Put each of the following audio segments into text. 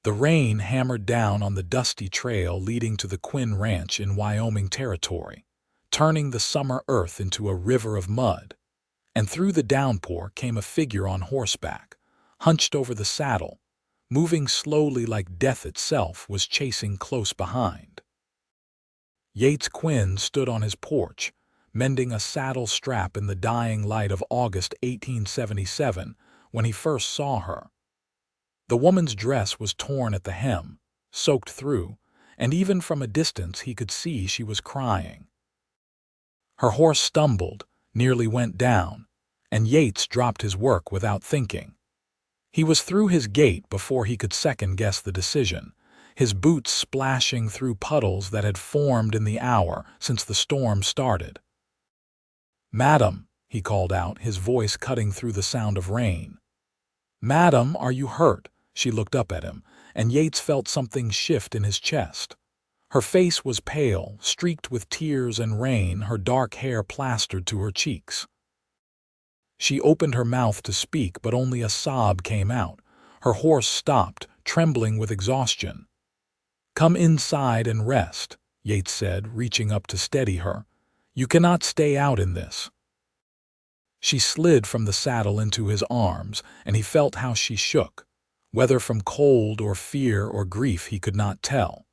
The rain hammered down on the dusty trail leading to the Quinn Ranch in Wyoming Territory, turning the summer earth into a river of mud. And through the downpour came a figure on horseback, hunched over the saddle, moving slowly like death itself was chasing close behind. Yates Quinn stood on his porch, mending a saddle strap in the dying light of August 1877 when he first saw her. The woman's dress was torn at the hem, soaked through, and even from a distance he could see she was crying. Her horse stumbled, nearly went down, and Yates dropped his work without thinking. He was through his gate before he could second-guess the decision, his boots splashing through puddles that had formed in the hour since the storm started. "Madam," he called out, his voice cutting through the sound of rain. "Madam, are you hurt?" She looked up at him, and Yates felt something shift in his chest. Her face was pale, streaked with tears and rain, her dark hair plastered to her cheeks. She opened her mouth to speak, but only a sob came out. Her horse stopped, trembling with exhaustion. "Come inside and rest," Yates said, reaching up to steady her. "You cannot stay out in this." She slid from the saddle into his arms, and he felt how she shook. Whether from cold or fear or grief he could not tell.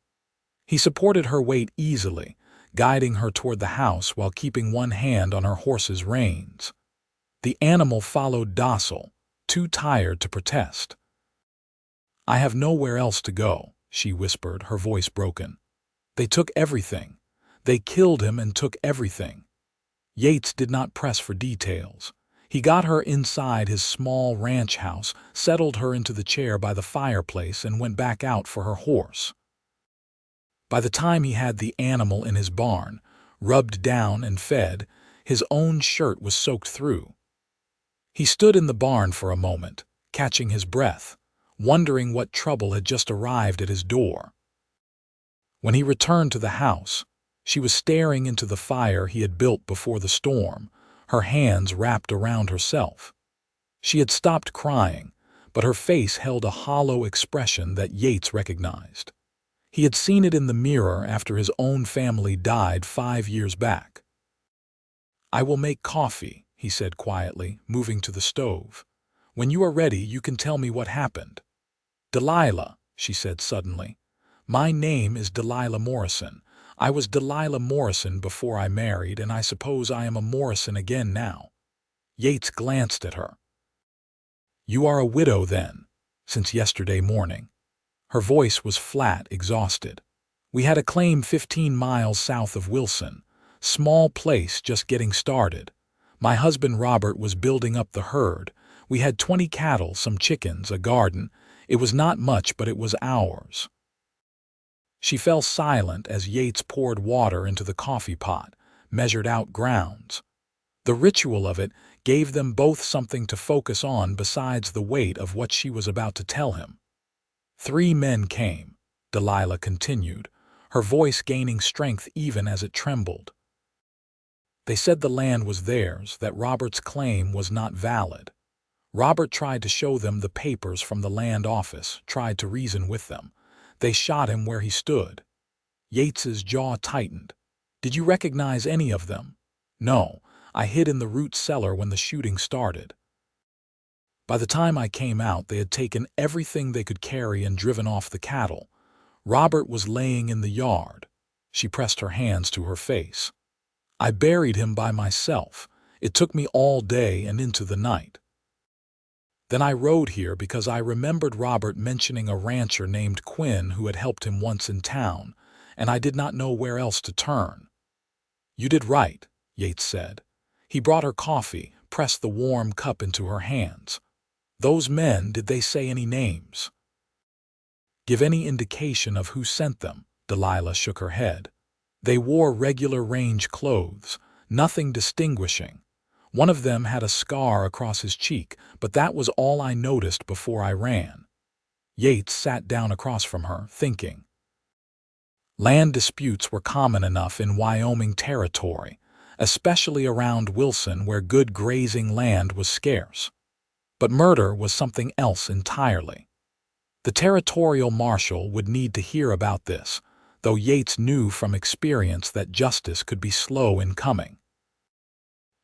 He supported her weight easily, guiding her toward the house while keeping one hand on her horse's reins. The animal followed docile, too tired to protest. "I have nowhere else to go," she whispered, her voice broken. "They took everything. They killed him and took everything." Yates did not press for details. He got her inside his small ranch house, settled her into the chair by the fireplace, and went back out for her horse. By the time he had the animal in his barn, rubbed down and fed, his own shirt was soaked through. He stood in the barn for a moment, catching his breath, wondering what trouble had just arrived at his door. When he returned to the house, she was staring into the fire he had built before the storm, her hands wrapped around herself. She had stopped crying, but her face held a hollow expression that Yates recognized. He had seen it in the mirror after his own family died 5 years back. "I will make coffee," he said quietly, moving to the stove. "When you are ready, you can tell me what happened." "Delilah," she said suddenly. "My name is Delilah Morrison. I was Delilah Morrison before I married, and I suppose I am a Morrison again now." Yates glanced at her. "You are a widow, then, since yesterday morning." Her voice was flat, exhausted. "We had a claim 15 miles south of Wilson. Small place just getting started. My husband Robert was building up the herd. We had 20 cattle, some chickens, a garden. It was not much, but it was ours." She fell silent as Yates poured water into the coffee pot, measured out grounds. The ritual of it gave them both something to focus on besides the weight of what she was about to tell him. "3 men came," Delilah continued, her voice gaining strength even as it trembled. "They said the land was theirs, that Robert's claim was not valid. Robert tried to show them the papers from the land office, tried to reason with them. They shot him where he stood." Yates's jaw tightened. "Did you recognize any of them?" "No, I hid in the root cellar when the shooting started. By the time I came out, they had taken everything they could carry and driven off the cattle. Robert was laying in the yard." She pressed her hands to her face. "I buried him by myself. It took me all day and into the night. Then I rode here because I remembered Robert mentioning a rancher named Quinn who had helped him once in town, and I did not know where else to turn." "You did right," Yates said. He brought her coffee, pressed the warm cup into her hands. "Those men, did they say any names?" "Give any indication of who sent them?" Delilah shook her head. "They wore regular range clothes, nothing distinguishing. One of them had a scar across his cheek, but that was all I noticed before I ran." Yates sat down across from her, thinking. Land disputes were common enough in Wyoming Territory, especially around Wilson where good grazing land was scarce. But murder was something else entirely. The territorial marshal would need to hear about this, though Yates knew from experience that justice could be slow in coming.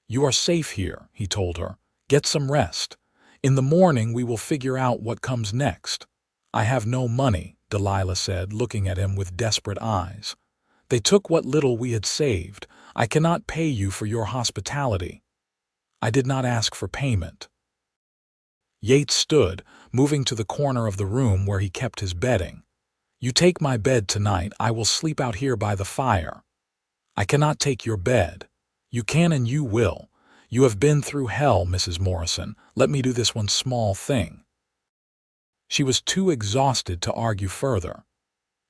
"You are safe here," he told her. "Get some rest. In the morning we will figure out what comes next." "I have no money," Delilah said, looking at him with desperate eyes. "They took what little we had saved. I cannot pay you for your hospitality." "I did not ask for payment." Yates stood, moving to the corner of the room where he kept his bedding. "You take my bed tonight. I will sleep out here by the fire." "I cannot take your bed." "You can and you will. You have been through hell, Mrs. Morrison. Let me do this one small thing." She was too exhausted to argue further.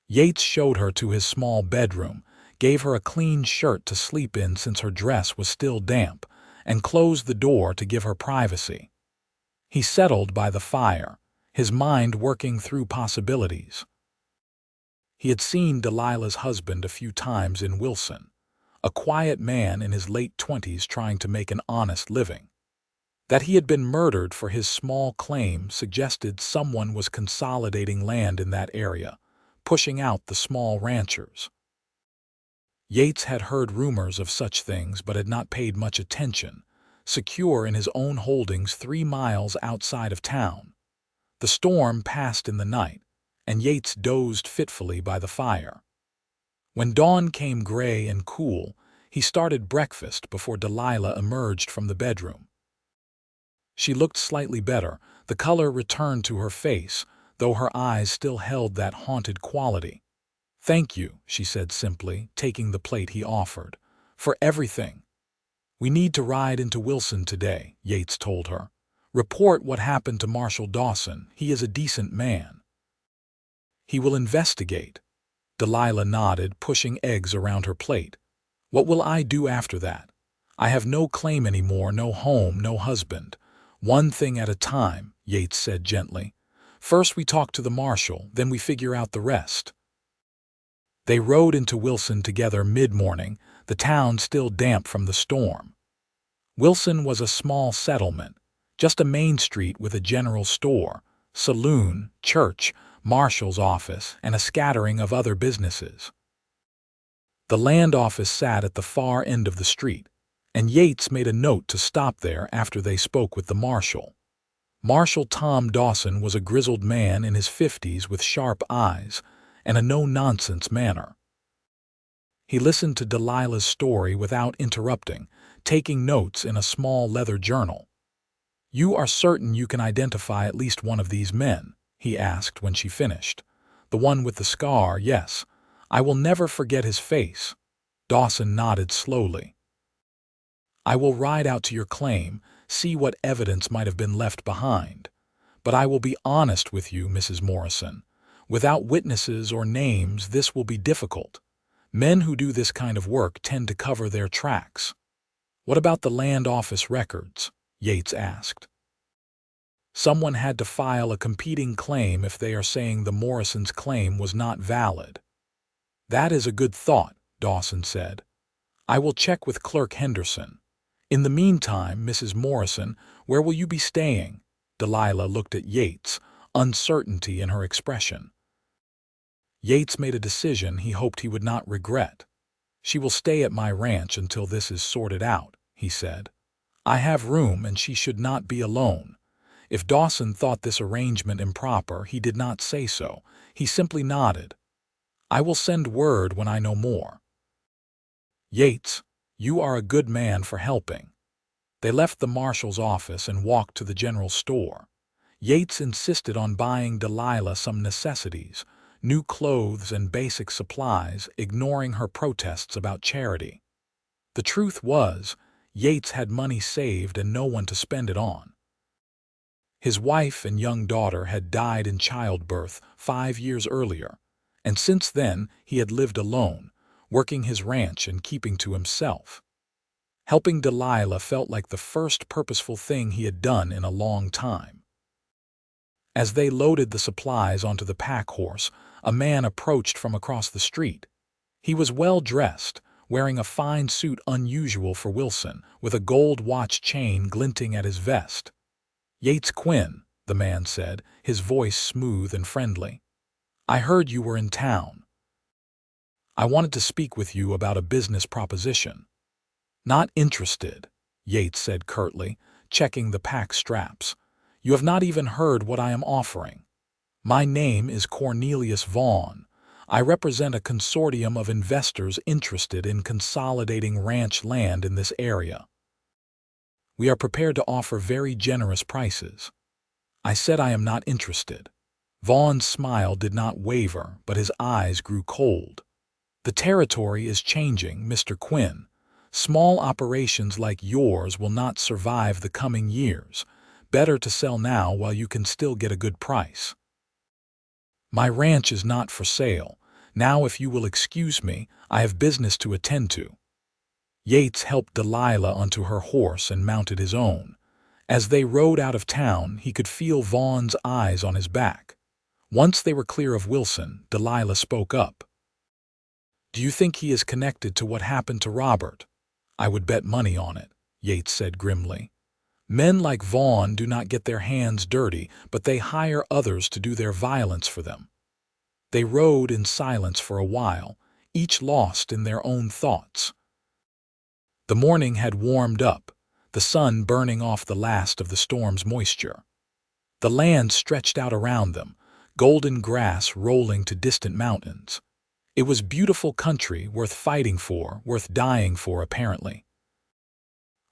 Yates showed her to his small bedroom, gave her a clean shirt to sleep in since her dress was still damp, and closed the door to give her privacy. He settled by the fire, his mind working through possibilities. He had seen Delilah's husband a few times in Wilson, a quiet man in his late 20s trying to make an honest living. That he had been murdered for his small claim suggested someone was consolidating land in that area, pushing out the small ranchers. Yates had heard rumors of such things but had not paid much attention, secure in his own holdings 3 miles outside of town. The storm passed in the night, and Yates dozed fitfully by the fire. When dawn came gray and cool, he started breakfast before Delilah emerged from the bedroom. She looked slightly better, the color returned to her face, though her eyes still held that haunted quality. "Thank you," she said simply, taking the plate he offered, "for everything." "We need to ride into Wilson today," Yates told her. "Report what happened to Marshal Dawson. He is a decent man." "He will investigate." Delilah nodded, pushing eggs around her plate. "What will I do after that? I have no claim anymore, no home, no husband. One thing at a time," Yates said gently. "First we talk to the marshal, then we figure out the rest." They rode into Wilson together mid-morning, the town still damp from the storm. Wilson was a small settlement, just a main street with a general store, saloon, church, marshal's office, and a scattering of other businesses. The land office sat at the far end of the street, and Yates made a note to stop there after they spoke with the marshal. Marshal Tom Dawson was a grizzled man in his 50s with sharp eyes and a no-nonsense manner. He listened to Delilah's story without interrupting, taking notes in a small leather journal. "You are certain you can identify at least one of these men?" he asked when she finished. "The one with the scar, yes. I will never forget his face." Dawson nodded slowly. "I will ride out to your claim, see what evidence might have been left behind. But I will be honest with you, Mrs. Morrison. Without witnesses or names, this will be difficult. Men who do this kind of work tend to cover their tracks." "What about the land office records?" Yates asked. "Someone had to file a competing claim if they are saying the Morrisons' claim was not valid." "That is a good thought," Dawson said. "I will check with Clerk Henderson. In the meantime, Mrs. Morrison, where will you be staying?" Delilah looked at Yates, uncertainty in her expression. Yates made a decision he hoped he would not regret. "She will stay at my ranch until this is sorted out," he said. "I have room and she should not be alone." If Dawson thought this arrangement improper, he did not say so. He simply nodded. "I will send word when I know more." "Yates, you are a good man for helping." They left the marshal's office and walked to the general store. Yates insisted on buying Delilah some necessities, new clothes and basic supplies, ignoring her protests about charity. The truth was, Yates had money saved and no one to spend it on. His wife and young daughter had died in childbirth 5 years earlier, and since then he had lived alone, working his ranch and keeping to himself. Helping Delilah felt like the first purposeful thing he had done in a long time. As they loaded the supplies onto the pack horse, a man approached from across the street. He was well dressed, wearing a fine suit unusual for Wilson, with a gold watch chain glinting at his vest. "Yates Quinn," the man said, his voice smooth and friendly. "I heard you were in town. I wanted to speak with you about a business proposition." "Not interested," Yates said curtly, checking the pack straps. "You have not even heard what I am offering. My name is Cornelius Vaughn. I represent a consortium of investors interested in consolidating ranch land in this area. We are prepared to offer very generous prices." I said I am not interested. Vaughn's smile did not waver, but his eyes grew cold. "The territory is changing, Mr. Quinn. Small operations like yours will not survive the coming years. Better to sell now while you can still get a good price." "My ranch is not for sale. Now, if you will excuse me, I have business to attend to." Yates helped Delilah onto her horse and mounted his own. As they rode out of town, he could feel Vaughn's eyes on his back. Once they were clear of Wilson, Delilah spoke up. "Do you think he is connected to what happened to Robert?" "I would bet money on it," Yates said grimly. "Men like Vaughn do not get their hands dirty, but they hire others to do their violence for them." They rode in silence for a while, each lost in their own thoughts. The morning had warmed up, the sun burning off the last of the storm's moisture. The land stretched out around them, golden grass rolling to distant mountains. It was beautiful country, worth fighting for, worth dying for, apparently.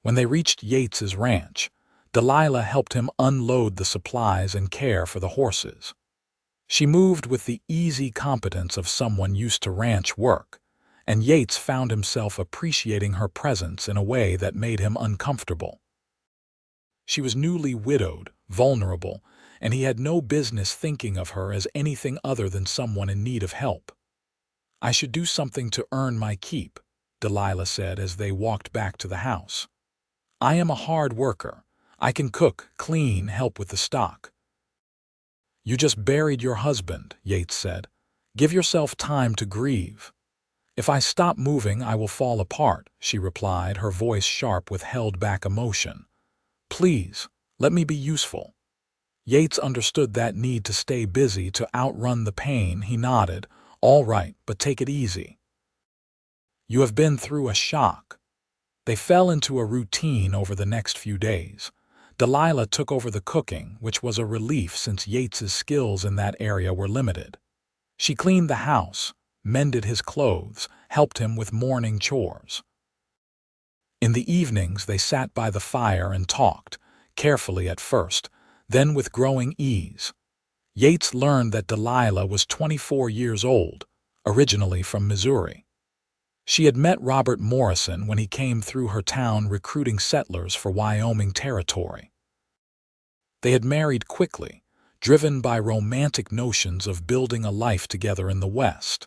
When they reached Yates's ranch, Delilah helped him unload the supplies and care for the horses. She moved with the easy competence of someone used to ranch work, and Yates found himself appreciating her presence in a way that made him uncomfortable. She was newly widowed, vulnerable, and he had no business thinking of her as anything other than someone in need of help. "I should do something to earn my keep," Delilah said as they walked back to the house. "I am a hard worker. I can cook, clean, help with the stock." "You just buried your husband," Yates said. "Give yourself time to grieve." "If I stop moving, I will fall apart," she replied, her voice sharp with held-back emotion. "Please, let me be useful." Yates understood that need to stay busy to outrun the pain. He nodded. "All right, but take it easy. You have been through a shock." They fell into a routine over the next few days. Delilah took over the cooking, which was a relief since Yates's skills in that area were limited. She cleaned the house, mended his clothes, helped him with morning chores. In the evenings, they sat by the fire and talked, carefully at first, then with growing ease. Yates learned that Delilah was 24 years old, originally from Missouri. She had met Robert Morrison when he came through her town recruiting settlers for Wyoming Territory. They had married quickly, driven by romantic notions of building a life together in the West.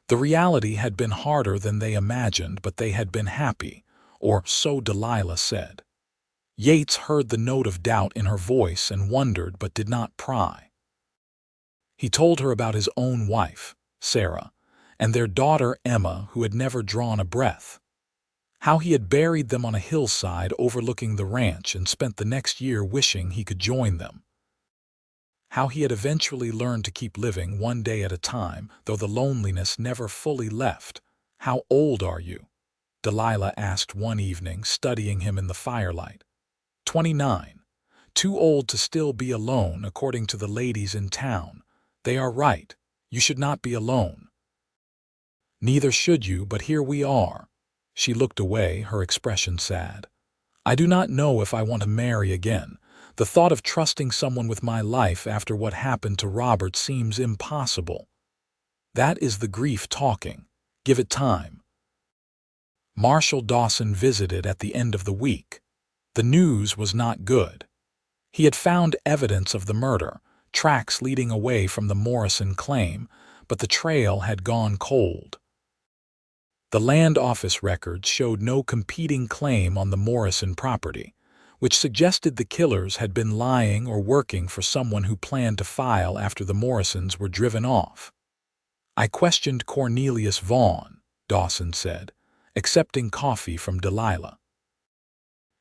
The reality had been harder than they imagined, but they had been happy, or so Delilah said. Yates heard the note of doubt in her voice and wondered but did not pry. He told her about his own wife, Sarah, and their daughter Emma, who had never drawn a breath. How he had buried them on a hillside overlooking the ranch and spent the next year wishing he could join them. How he had eventually learned to keep living one day at a time, though the loneliness never fully left. "How old are you?" Delilah asked one evening, studying him in the firelight. 29. "Too old to still be alone, according to the ladies in town. They are right. You should not be alone." "Neither should you, but here we are." She looked away, her expression sad. "I do not know if I want to marry again. The thought of trusting someone with my life after what happened to Robert seems impossible." "That is the grief talking. Give it time." Marshal Dawson visited at the end of the week. The news was not good. He had found evidence of the murder, tracks leading away from the Morrison claim, but the trail had gone cold. The land office records showed no competing claim on the Morrison property, which suggested the killers had been lying or working for someone who planned to file after the Morrisons were driven off. "I questioned Cornelius Vaughn," Dawson said, accepting coffee from Delilah.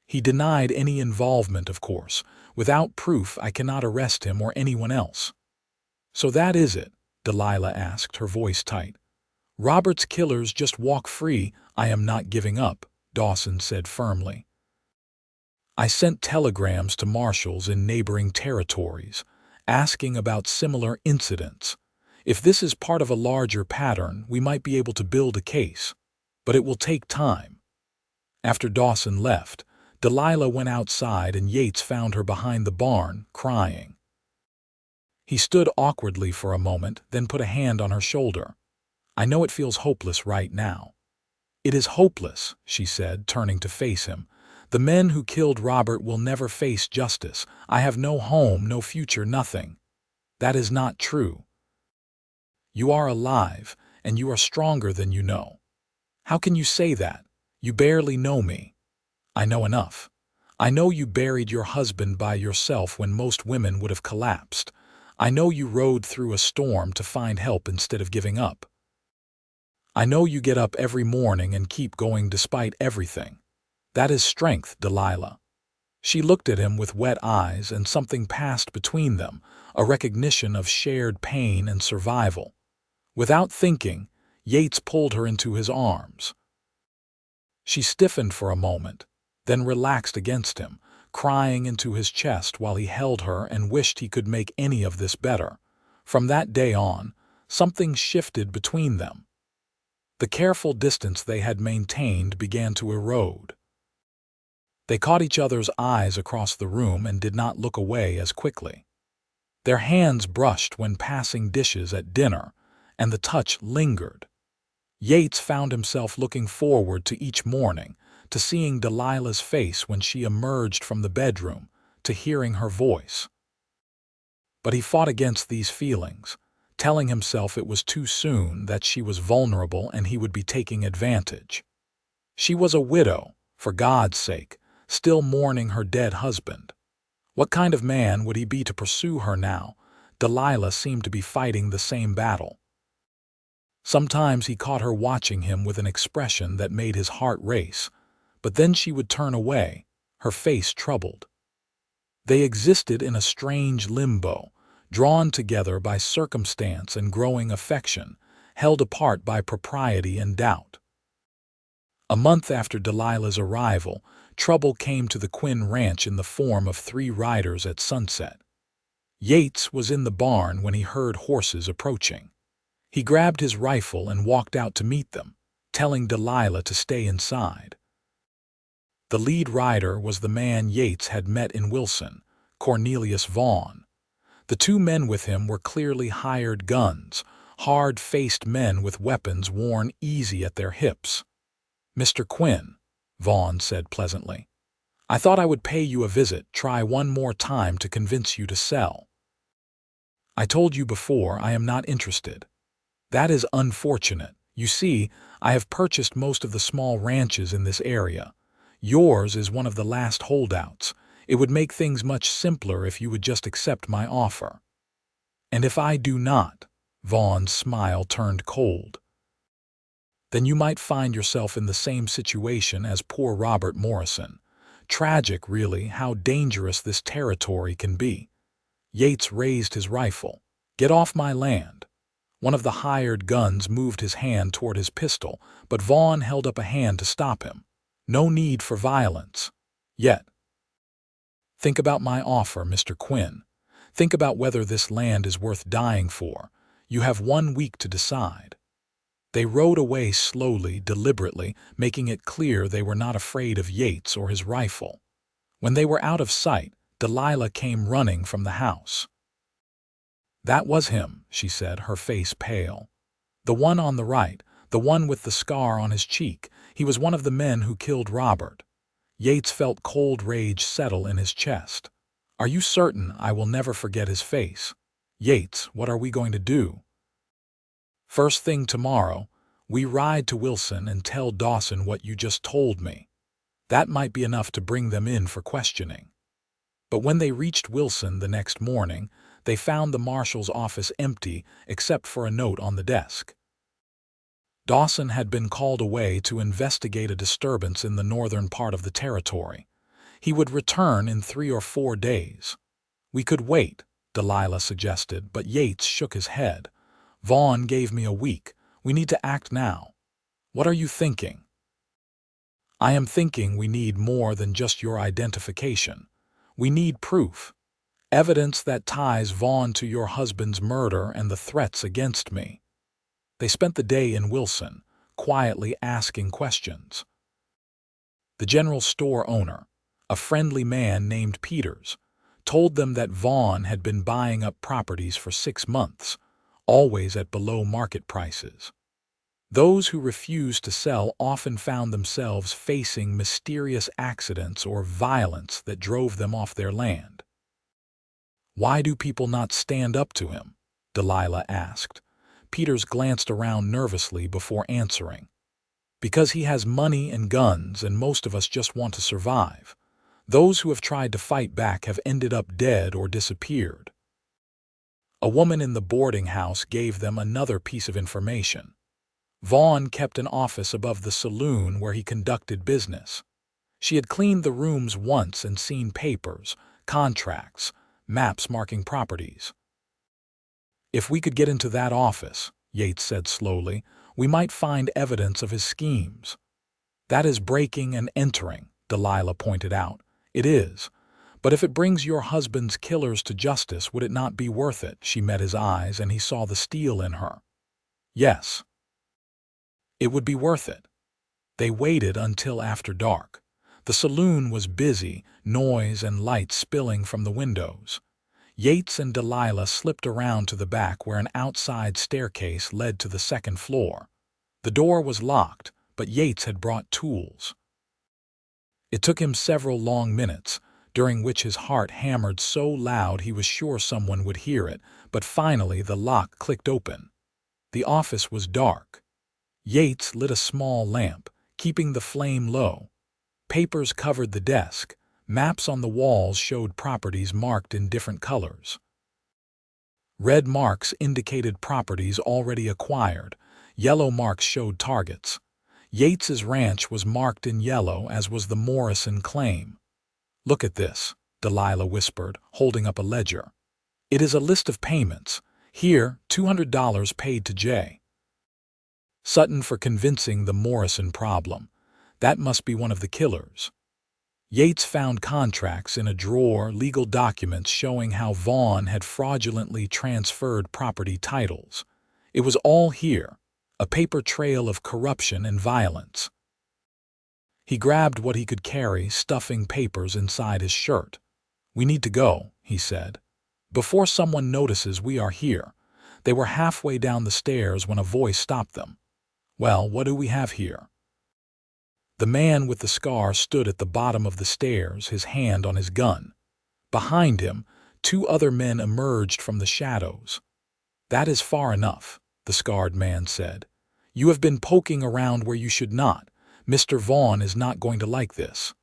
"He denied any involvement, of course, Without proof, I cannot arrest him or anyone else." "So that is it?" Delilah asked, her voice tight. "Robert's killers just walk free." "I am not giving up," Dawson said firmly. "I sent telegrams to marshals in neighboring territories, asking about similar incidents. If this is part of a larger pattern, we might be able to build a case. But it will take time." After Dawson left, Delilah went outside and Yates found her behind the barn, crying. He stood awkwardly for a moment, then put a hand on her shoulder. "I know it feels hopeless right now." "It is hopeless," she said, turning to face him. "The men who killed Robert will never face justice. I have no home, no future, nothing." "That is not true. You are alive, and you are stronger than you know." "How can you say that? You barely know me." "I know enough. I know you buried your husband by yourself when most women would have collapsed. I know you rode through a storm to find help instead of giving up. I know you get up every morning and keep going despite everything. That is strength, Delilah." She looked at him with wet eyes, and something passed between them, a recognition of shared pain and survival. Without thinking, Yates pulled her into his arms. She stiffened for a moment, then relaxed against him, crying into his chest while he held her and wished he could make any of this better. From that day on, something shifted between them. The careful distance they had maintained began to erode. They caught each other's eyes across the room and did not look away as quickly. Their hands brushed when passing dishes at dinner, and the touch lingered. Yates found himself looking forward to each morning, to seeing Delilah's face when she emerged from the bedroom, to hearing her voice. But he fought against these feelings, telling himself it was too soon, that she was vulnerable and he would be taking advantage. She was a widow, for God's sake, still mourning her dead husband. What kind of man would he be to pursue her now? Delilah seemed to be fighting the same battle. Sometimes he caught her watching him with an expression that made his heart race, but then she would turn away, her face troubled. They existed in a strange limbo, drawn together by circumstance and growing affection, held apart by propriety and doubt. A month after Delilah's arrival, trouble came to the Quinn ranch in the form of 3 riders at sunset. Yates was in the barn when he heard horses approaching. He grabbed his rifle and walked out to meet them, telling Delilah to stay inside. The lead rider was the man Yates had met in Wilson, Cornelius Vaughn. The 2 men with him were clearly hired guns, hard-faced men with weapons worn easy at their hips. "Mr. Quinn," Vaughn said pleasantly, "I thought I would pay you a visit, try one more time to convince you to sell." "I told you before I am not interested." "That is unfortunate. You see, I have purchased most of the small ranches in this area. Yours is one of the last holdouts. It would make things much simpler if you would just accept my offer." "And if I do not?" Vaughn's smile turned cold. "Then you might find yourself in the same situation as poor Robert Morrison. Tragic, really, how dangerous this territory can be." Yates raised his rifle. "Get off my land." One of the hired guns moved his hand toward his pistol, but Vaughn held up a hand to stop him. "No need for violence. Yet. Think about my offer, Mr. Quinn. Think about whether this land is worth dying for. You have 1 week to decide." They rode away slowly, deliberately, making it clear they were not afraid of Yates or his rifle. When they were out of sight, Delilah came running from the house. "That was him," she said, her face pale. "The one on the right, the one with the scar on his cheek. He was one of the men who killed Robert." Yates felt cold rage settle in his chest. "Are you certain?" "I will never forget his face." "Yates, what are we going to do?" "First thing tomorrow, we ride to Wilson and tell Dawson what you just told me. That might be enough to bring them in for questioning." But when they reached Wilson the next morning, they found the marshal's office empty except for a note on the desk. Dawson had been called away to investigate a disturbance in the northern part of the territory. He would return in 3 or 4 days. We could wait, Delilah suggested, but Yates shook his head. Vaughn gave me a week. We need to act now. What are you thinking? I am thinking we need more than just your identification. We need proof. Evidence that ties Vaughn to your husband's murder and the threats against me. They spent the day in Wilson, quietly asking questions. The general store owner, a friendly man named Peters, told them that Vaughn had been buying up properties for 6 months, always at below market prices. Those who refused to sell often found themselves facing mysterious accidents or violence that drove them off their land. Why do people not stand up to him? Delilah asked. Peters glanced around nervously before answering. Because he has money and guns, and most of us just want to survive. Those who have tried to fight back have ended up dead or disappeared. A woman in the boarding house gave them another piece of information. Vaughn kept an office above the saloon where he conducted business. She had cleaned the rooms once and seen papers, contracts, maps marking properties. If we could get into that office, Yates said slowly, we might find evidence of his schemes. That is breaking and entering, Delilah pointed out. It is. But if it brings your husband's killers to justice, would it not be worth it? She met his eyes and he saw the steel in her. Yes. It would be worth it. They waited until after dark. The saloon was busy, noise and light spilling from the windows. Yates and Delilah slipped around to the back where an outside staircase led to the second floor. The door was locked, but Yates had brought tools. It took him several long minutes, during which his heart hammered so loud he was sure someone would hear it, but finally the lock clicked open. The office was dark. Yates lit a small lamp, keeping the flame low. Papers covered the desk. Maps on the walls showed properties marked in different colors. Red marks indicated properties already acquired. Yellow marks showed targets. Yates's ranch was marked in yellow, as was the Morrison claim. Look at this, Delilah whispered, holding up a ledger. It is a list of payments. Here, $200 paid to J. Sutton for convincing the Morrison problem. That must be one of the killers. Yates found contracts in a drawer, legal documents showing how Vaughn had fraudulently transferred property titles. It was all here, a paper trail of corruption and violence. He grabbed what he could carry, stuffing papers inside his shirt. We need to go, he said. Before someone notices we are here. They were halfway down the stairs when a voice stopped them. Well, what do we have here? The man with the scar stood at the bottom of the stairs, his hand on his gun. Behind him, 2 other men emerged from the shadows. That is far enough, the scarred man said. You have been poking around where you should not. Mr. Vaughn is not going to like this.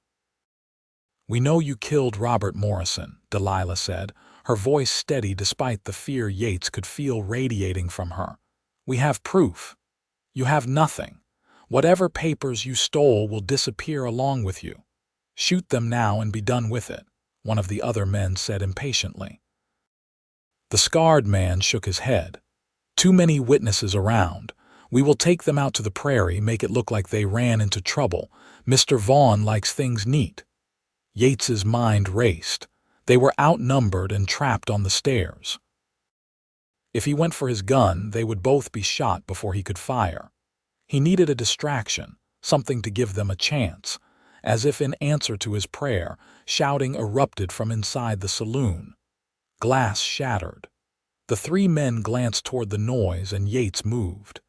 We know you killed Robert Morrison, Delilah said, her voice steady despite the fear Yates could feel radiating from her. We have proof. You have nothing. Whatever papers you stole will disappear along with you. Shoot them now and be done with it, one of the other men said impatiently. The scarred man shook his head. Too many witnesses around. We will take them out to the prairie, make it look like they ran into trouble. Mr. Vaughn likes things neat. Yates's mind raced. They were outnumbered and trapped on the stairs. If he went for his gun, they would both be shot before he could fire. He needed a distraction, something to give them a chance. As if in answer to his prayer, shouting erupted from inside the saloon. Glass shattered. The 3 men glanced toward the noise and Yates moved.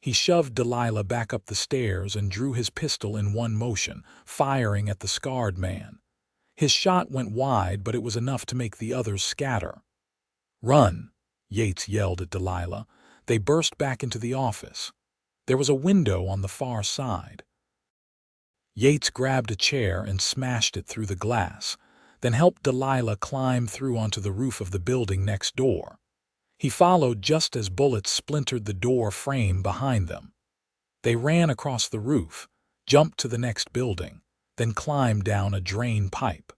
He shoved Delilah back up the stairs and drew his pistol in one motion, firing at the scarred man. His shot went wide, but it was enough to make the others scatter. Run, Yates yelled at Delilah. They burst back into the office. There was a window on the far side. Yates grabbed a chair and smashed it through the glass, then helped Delilah climb through onto the roof of the building next door. He followed just as bullets splintered the door frame behind them. They ran across the roof, jumped to the next building. then climbed down a drain pipe.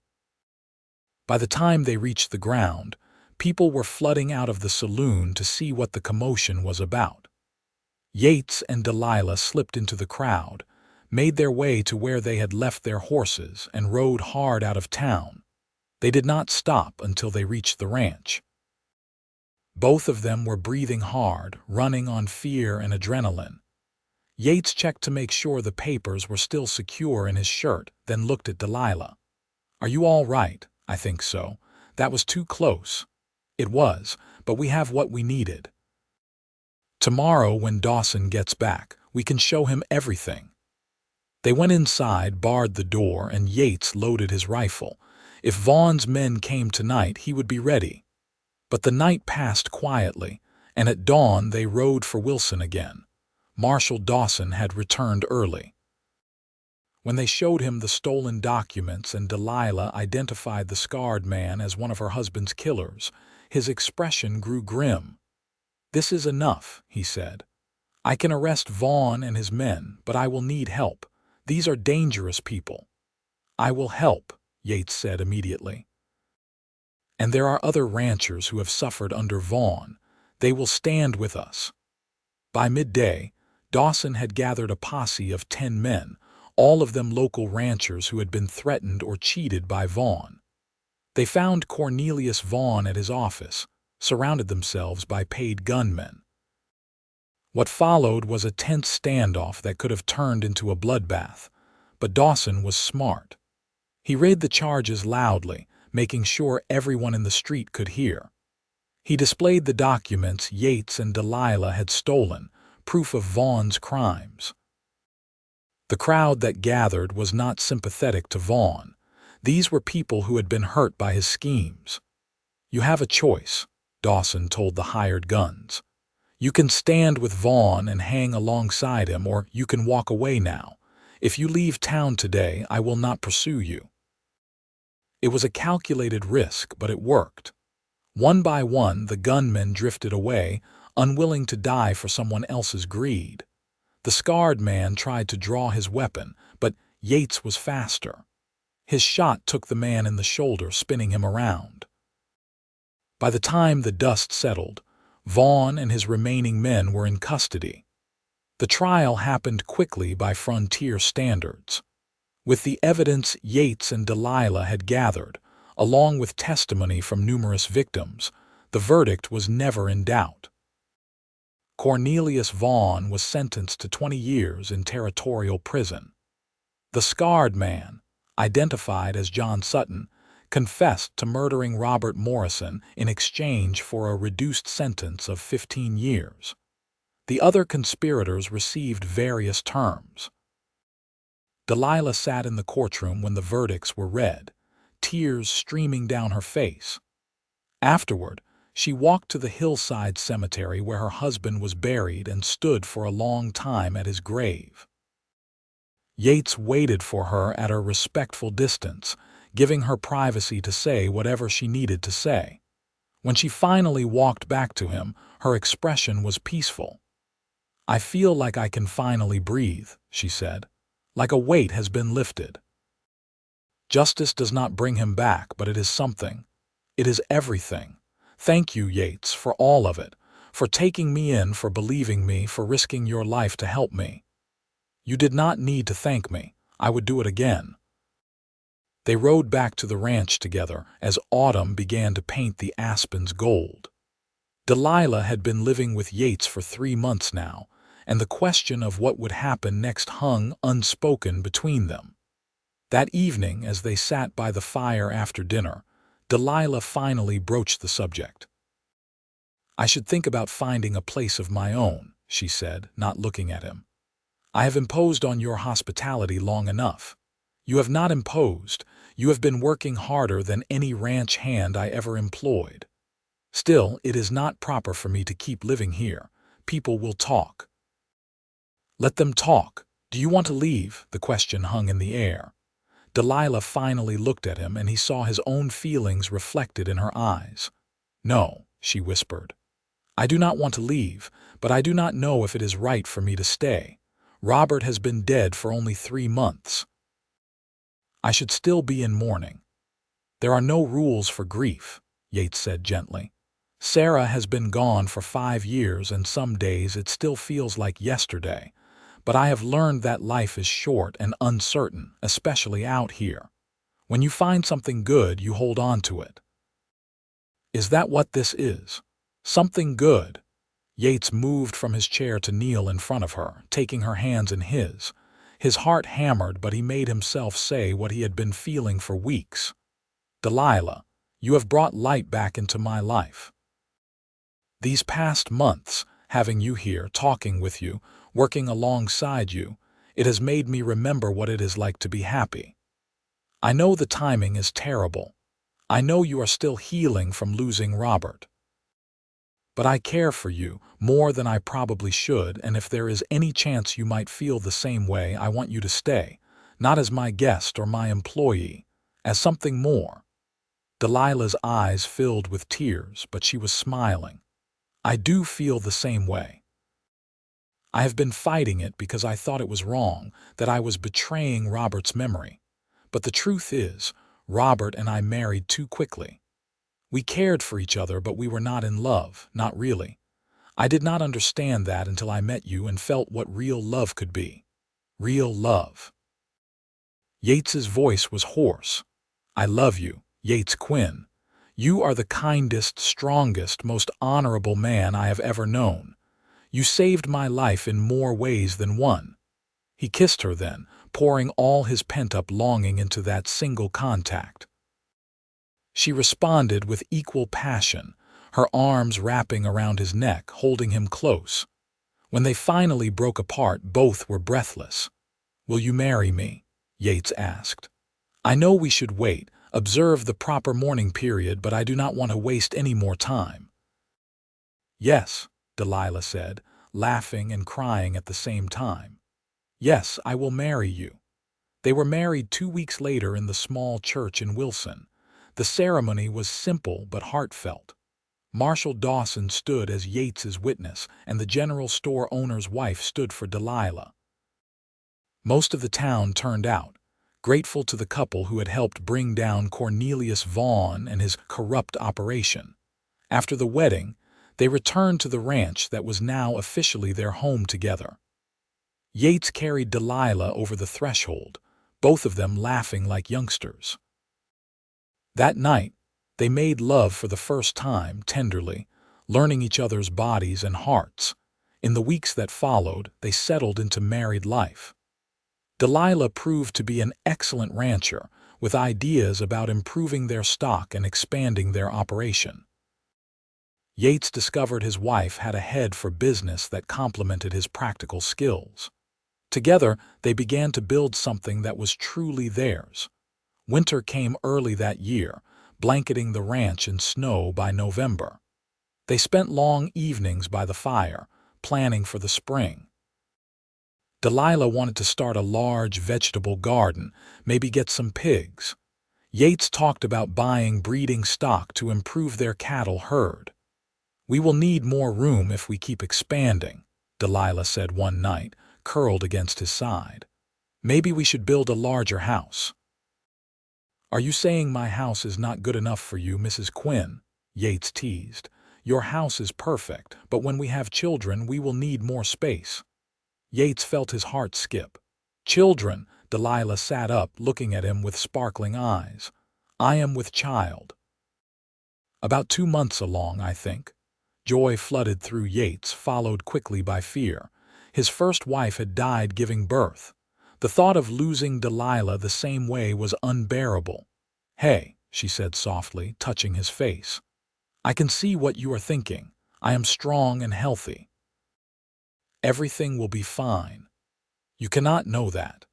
By the time they reached the ground, people were flooding out of the saloon to see what the commotion was about. Yates and Delilah slipped into the crowd, made their way to where they had left their horses, and rode hard out of town. They did not stop until they reached the ranch. Both of them were breathing hard, running on fear and adrenaline. Yates checked to make sure the papers were still secure in his shirt, then looked at Delilah. "Are you all right?" "I think so. That was too close." "It was, but we have what we needed. Tomorrow, when Dawson gets back, we can show him everything." They went inside, barred the door, and Yates loaded his rifle. If Vaughn's men came tonight, he would be ready. But the night passed quietly, and at dawn they rode for Wilson again. Marshal Dawson had returned early. When they showed him the stolen documents and Delilah identified the scarred man as one of her husband's killers, his expression grew grim. "This is enough," he said. "I can arrest Vaughn and his men, but I will need help. These are dangerous people." "I will help," Yates said immediately. "And there are other ranchers who have suffered under Vaughn. They will stand with us." By midday, Dawson had gathered a posse of 10 men, all of them local ranchers who had been threatened or cheated by Vaughn. They found Cornelius Vaughn at his office, surrounded themselves by paid gunmen. What followed was a tense standoff that could have turned into a bloodbath, but Dawson was smart. He read the charges loudly, making sure everyone in the street could hear. He displayed the documents Yates and Delilah had stolen, proof of Vaughn's crimes. The crowd that gathered was not sympathetic to Vaughn. These were people who had been hurt by his schemes. "You have a choice," Dawson told the hired guns. "You can stand with Vaughn and hang alongside him, or you can walk away now. If you leave town today, I will not pursue you." It was a calculated risk, but it worked. One by one, the gunmen drifted away, unwilling to die for someone else's greed. The scarred man tried to draw his weapon, but Yates was faster. His shot took the man in the shoulder, spinning him around. By the time the dust settled, Vaughn and his remaining men were in custody. The trial happened quickly by frontier standards. With the evidence Yates and Delilah had gathered, along with testimony from numerous victims, the verdict was never in doubt. Cornelius Vaughn was sentenced to 20 years in territorial prison. The scarred man, identified as John Sutton, confessed to murdering Robert Morrison in exchange for a reduced sentence of 15 years. The other conspirators received various terms. Delilah sat in the courtroom when the verdicts were read, tears streaming down her face. Afterward, she walked to the hillside cemetery where her husband was buried and stood for a long time at his grave. Yates waited for her at a respectful distance, giving her privacy to say whatever she needed to say. When she finally walked back to him, her expression was peaceful. "I feel like I can finally breathe," she said, "like a weight has been lifted. Justice does not bring him back, but it is something. It is everything. Thank you, Yates, for all of it, for taking me in, for believing me, for risking your life to help me. You did not need to thank me. I would do it again." They rode back to the ranch together as autumn began to paint the aspens gold. Delilah had been living with Yates for 3 months now, and the question of what would happen next hung unspoken between them. That evening, as they sat by the fire after dinner, Delilah finally broached the subject. "I should think about finding a place of my own," she said, not looking at him. "I have imposed on your hospitality long enough. You have not imposed. You have been working harder than any ranch hand I ever employed. Still, it is not proper for me to keep living here. People will talk." "Let them talk. Do you want to leave?" The question hung in the air. Delilah finally looked at him, and he saw his own feelings reflected in her eyes. "No," she whispered. "I do not want to leave, but I do not know if it is right for me to stay. Robert has been dead for only 3 months. I should still be in mourning. There are no rules for grief, Yates said gently. Sarah has been gone for 5 years and some days it still feels like yesterday, but I have learned that life is short and uncertain, especially out here. When you find something good, you hold on to it. Is that what this is? Something good? Yates moved from his chair to kneel in front of her, taking her hands in his. His heart hammered, but he made himself say what he had been feeling for weeks. Delilah, you have brought light back into my life. These past months, having you here, talking with you, working alongside you, it has made me remember what it is like to be happy. I know the timing is terrible. I know you are still healing from losing Robert. But I care for you more than I probably should, and if there is any chance you might feel the same way, I want you to stay, not as my guest or my employee, as something more. Delilah's eyes filled with tears, but she was smiling. I do feel the same way. I have been fighting it because I thought it was wrong, that I was betraying Robert's memory. But the truth is, Robert and I married too quickly. We cared for each other, but we were not in love, not really. I did not understand that until I met you and felt what real love could be. Real love. Yates's voice was hoarse. I love you, Yates Quinn. You are the kindest, strongest, most honorable man I have ever known. You saved my life in more ways than one. He kissed her then, pouring all his pent-up longing into that single contact. She responded with equal passion, her arms wrapping around his neck, holding him close. When they finally broke apart, both were breathless. Will you marry me? Yates asked. I know we should wait, observe the proper mourning period, but I do not want to waste any more time. Yes, Delilah said, laughing and crying at the same time. Yes, I will marry you. They were married 2 weeks later in the small church in Wilson. The ceremony was simple but heartfelt. Marshal Dawson stood as Yates's witness, and the general store owner's wife stood for Delilah. Most of the town turned out, grateful to the couple who had helped bring down Cornelius Vaughn and his corrupt operation. After the wedding, they returned to the ranch that was now officially their home together. Yates carried Delilah over the threshold, both of them laughing like youngsters. That night, they made love for the first time tenderly, learning each other's bodies and hearts. In the weeks that followed, they settled into married life. Delilah proved to be an excellent rancher, with ideas about improving their stock and expanding their operation. Yates discovered his wife had a head for business that complemented his practical skills. Together, they began to build something that was truly theirs. Winter came early that year, blanketing the ranch in snow by November. They spent long evenings by the fire, planning for the spring. Delilah wanted to start a large vegetable garden, maybe get some pigs. Yates talked about buying breeding stock to improve their cattle herd. We will need more room if we keep expanding, Delilah said one night, curled against his side. Maybe we should build a larger house. Are you saying my house is not good enough for you, Mrs. Quinn? Yates teased. Your house is perfect, but when we have children, we will need more space. Yates felt his heart skip. Children, Delilah sat up, looking at him with sparkling eyes. I am with child. About 2 months along, I think. Joy flooded through Yates, followed quickly by fear. His first wife had died giving birth. The thought of losing Delilah the same way was unbearable. Hey, she said softly, touching his face. I can see what you are thinking. I am strong and healthy. Everything will be fine. You cannot know that.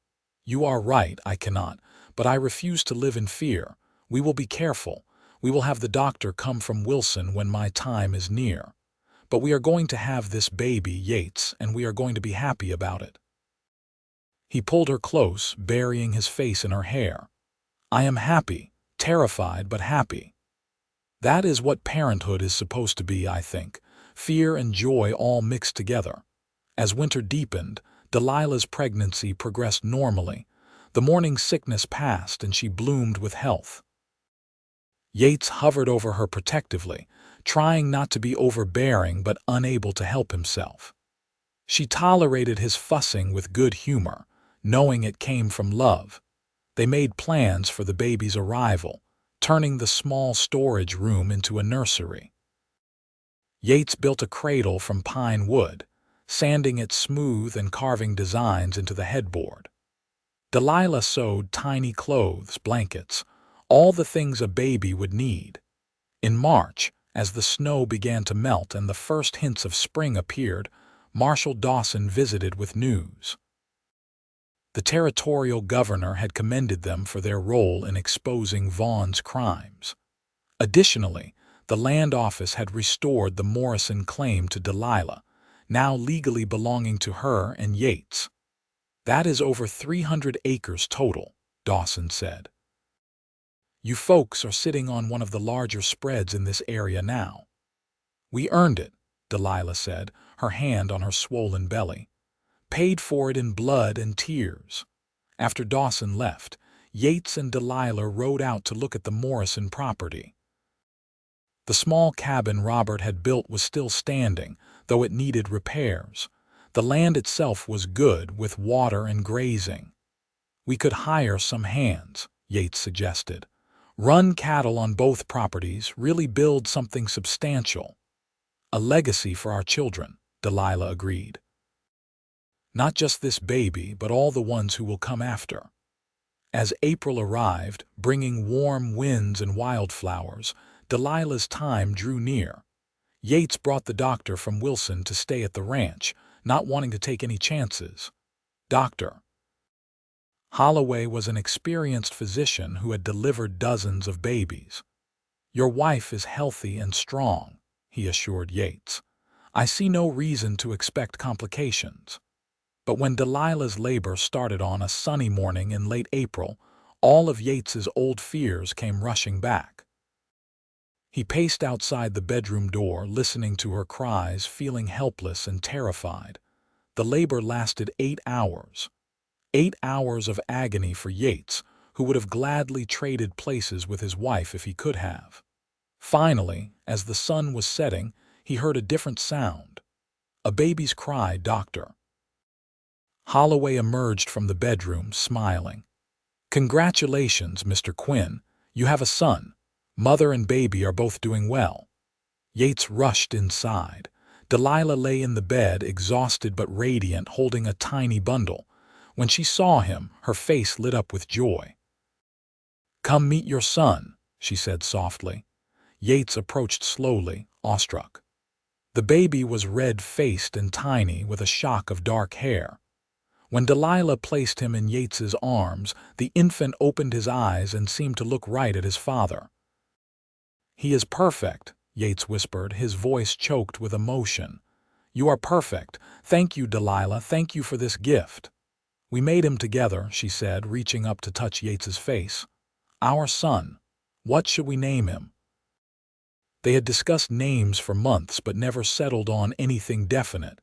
You are right, I cannot, but I refuse to live in fear. We will be careful. We will have the doctor come from Wilson when my time is near. But we are going to have this baby, Yates, and we are going to be happy about it. He pulled her close, burying his face in her hair. I am happy, terrified but happy. That is what parenthood is supposed to be, I think. Fear and joy all mixed together. As winter deepened, Delilah's pregnancy progressed normally. The morning sickness passed and she bloomed with health. Yates hovered over her protectively, trying not to be overbearing but unable to help himself. She tolerated his fussing with good humor, knowing it came from love. They made plans for the baby's arrival, turning the small storage room into a nursery. Yates built a cradle from pine wood, sanding it smooth and carving designs into the headboard. Delilah sewed tiny clothes, blankets, all the things a baby would need. In March, as the snow began to melt and the first hints of spring appeared, Marshal Dawson visited with news. The territorial governor had commended them for their role in exposing Vaughn's crimes. Additionally, the land office had restored the Morrison claim to Delilah, now legally belonging to her and Yates. "That is over 300 acres total," Dawson said. "You folks are sitting on one of the larger spreads in this area now." "We earned it," Delilah said, her hand on her swollen belly. "Paid for it in blood and tears." After Dawson left, Yates and Delilah rode out to look at the Morrison property. The small cabin Robert had built was still standing, though it needed repairs. The land itself was good, with water and grazing. "We could hire some hands," Yates suggested. "Run cattle on both properties, really build something substantial." "A legacy for our children," Delilah agreed. "Not just this baby, but all the ones who will come after." As April arrived, bringing warm winds and wildflowers, Delilah's time drew near. Yates brought the doctor from Wilson to stay at the ranch, not wanting to take any chances. Dr. Holloway was an experienced physician who had delivered dozens of babies. "Your wife is healthy and strong," he assured Yates. "I see no reason to expect complications." But when Delilah's labor started on a sunny morning in late April, all of Yates's old fears came rushing back. He paced outside the bedroom door, listening to her cries, feeling helpless and terrified. The labor lasted 8 hours. 8 hours of agony for Yates, who would have gladly traded places with his wife if he could have. Finally, as the sun was setting, he heard a different sound. "A baby's cry, doctor." Holloway emerged from the bedroom, smiling. "Congratulations, Mr. Quinn. You have a son. Mother and baby are both doing well." Yates rushed inside. Delilah lay in the bed, exhausted but radiant, holding a tiny bundle. When she saw him, her face lit up with joy. "Come meet your son," she said softly. Yates approached slowly, awestruck. The baby was red-faced and tiny, with a shock of dark hair. When Delilah placed him in Yates's arms, the infant opened his eyes and seemed to look right at his father. "He is perfect," Yates whispered, his voice choked with emotion. "You are perfect. Thank you, Delilah. Thank you for this gift." "We made him together," she said, reaching up to touch Yates's face. "Our son. What should we name him?" They had discussed names for months but never settled on anything definite.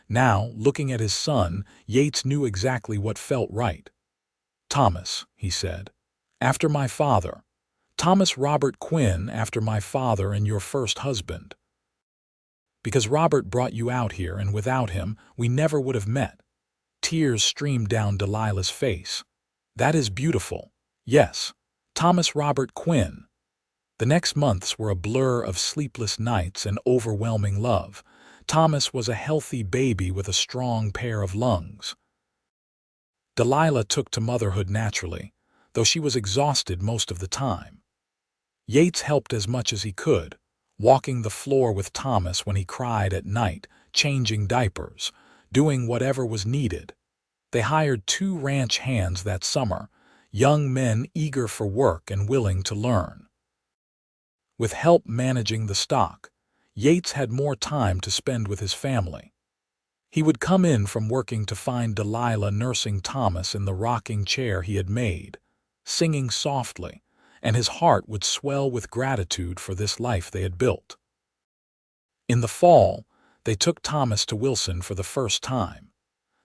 Now, looking at his son, Yates knew exactly what felt right. "Thomas," he said. "After my father. Thomas Robert Quinn, after my father and your first husband. Because Robert brought you out here, and without him, we never would have met." Tears streamed down Delilah's face. "That is beautiful. Yes, Thomas Robert Quinn." The next months were a blur of sleepless nights and overwhelming love. Thomas was a healthy baby with a strong pair of lungs. Delilah took to motherhood naturally, though she was exhausted most of the time. Yates helped as much as he could, walking the floor with Thomas when he cried at night, changing diapers, doing whatever was needed. They hired 2 ranch hands that summer, young men eager for work and willing to learn. With help managing the stock, Yates had more time to spend with his family. He would come in from working to find Delilah nursing Thomas in the rocking chair he had made, singing softly, and his heart would swell with gratitude for this life they had built. In the fall, they took Thomas to Wilson for the first time.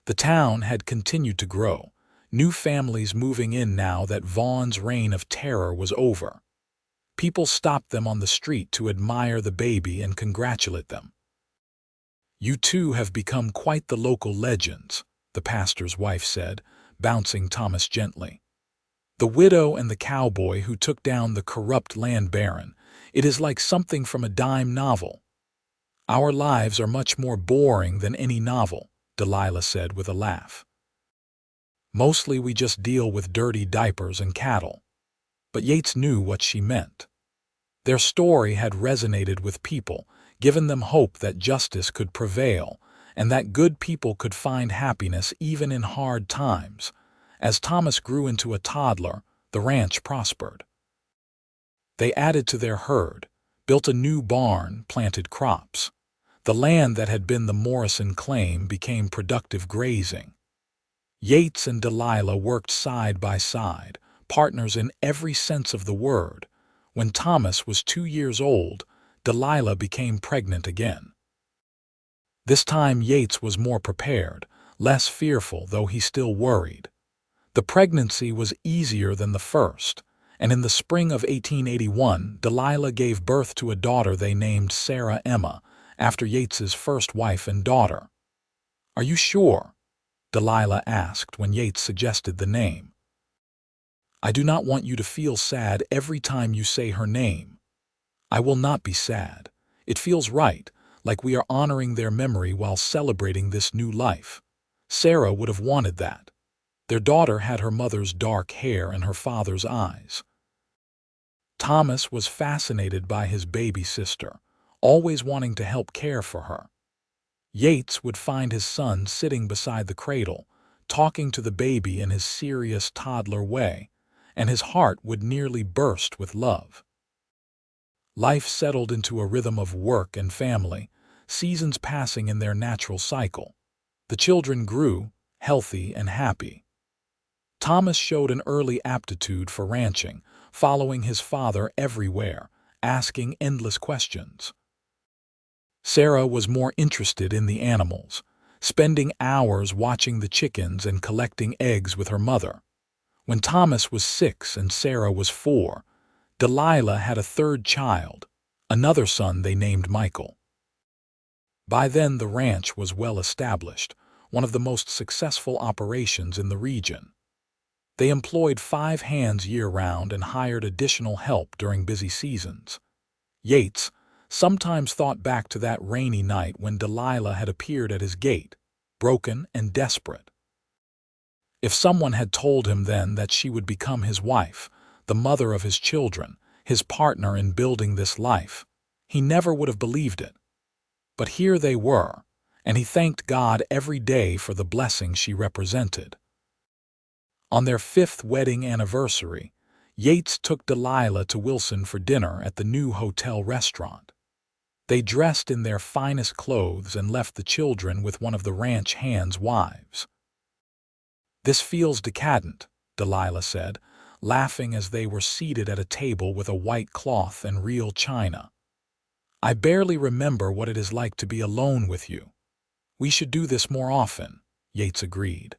The town had continued to grow. New families moving in now that Vaughn's reign of terror was over. People stopped them on the street to admire the baby and congratulate them. "You two have become quite the local legends," the pastor's wife said, bouncing Thomas gently. "The widow and the cowboy who took down the corrupt land baron. It is like something from a dime novel." "Our lives are much more boring than any novel," Delilah said with a laugh. "Mostly we just deal with dirty diapers and cattle." But Yates knew what she meant. Their story had resonated with people, given them hope that justice could prevail, and that good people could find happiness even in hard times. As Thomas grew into a toddler, the ranch prospered. They added to their herd, built a new barn, planted crops. The land that had been the Morrison claim became productive grazing. Yates and Delilah worked side by side, partners in every sense of the word. When Thomas was 2 years old, Delilah became pregnant again. This time Yates was more prepared, less fearful, though he still worried. The pregnancy was easier than the first, and in the spring of 1881, Delilah gave birth to a daughter they named Sarah Emma, after Yates's first wife and daughter. "Are you sure?" Delilah asked when Yates suggested the name. "I do not want you to feel sad every time you say her name." "I will not be sad. It feels right, like we are honoring their memory while celebrating this new life. Sarah would have wanted that." Their daughter had her mother's dark hair and her father's eyes. Thomas was fascinated by his baby sister, always wanting to help care for her. Yates would find his son sitting beside the cradle, talking to the baby in his serious toddler way, and his heart would nearly burst with love. Life settled into a rhythm of work and family, seasons passing in their natural cycle. The children grew, healthy and happy. Thomas showed an early aptitude for ranching, following his father everywhere, asking endless questions. Sarah was more interested in the animals, spending hours watching the chickens and collecting eggs with her mother. When Thomas was 6 and Sarah was 4, Delilah had a third child, another son they named Michael. By then the ranch was well established, one of the most successful operations in the region. They employed 5 hands year-round and hired additional help during busy seasons. Yates sometimes thought back to that rainy night when Delilah had appeared at his gate, broken and desperate. If someone had told him then that she would become his wife, the mother of his children, his partner in building this life, he never would have believed it. But here they were, and he thanked God every day for the blessing she represented. On their 5th wedding anniversary, Yates took Delilah to Wilson for dinner at the new hotel restaurant. They dressed in their finest clothes and left the children with one of the ranch hands' wives. "This feels decadent," Delilah said, laughing as they were seated at a table with a white cloth and real china. "I barely remember what it is like to be alone with you." "We should do this more often," Yates agreed.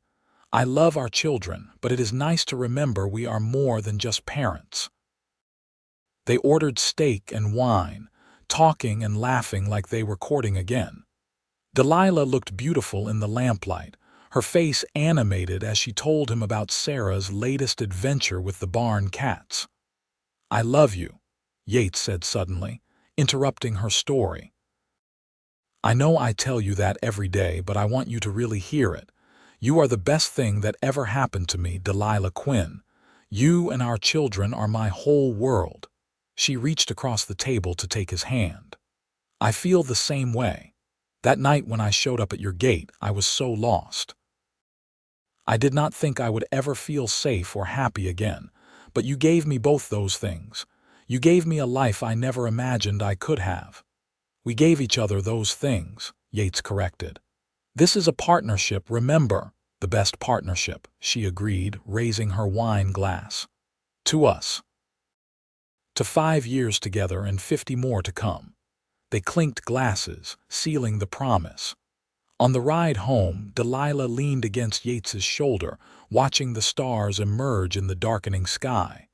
"I love our children, but it is nice to remember we are more than just parents." They ordered steak and wine, talking and laughing like they were courting again. Delilah looked beautiful in the lamplight, her face animated as she told him about Sarah's latest adventure with the barn cats. "I love you," Yates said suddenly, interrupting her story. "I know I tell you that every day, but I want you to really hear it. You are the best thing that ever happened to me, Delilah Quinn. You and our children are my whole world." She reached across the table to take his hand. "I feel the same way. That night when I showed up at your gate, I was so lost. I did not think I would ever feel safe or happy again, but you gave me both those things. You gave me a life I never imagined I could have." "We gave each other those things," Yates corrected. "This is a partnership, remember." "The best partnership," she agreed, raising her wine glass. "To us." "To 5 years together and 50 more to come." They clinked glasses, sealing the promise. On the ride home, Delilah leaned against Yates's shoulder, watching the stars emerge in the darkening sky.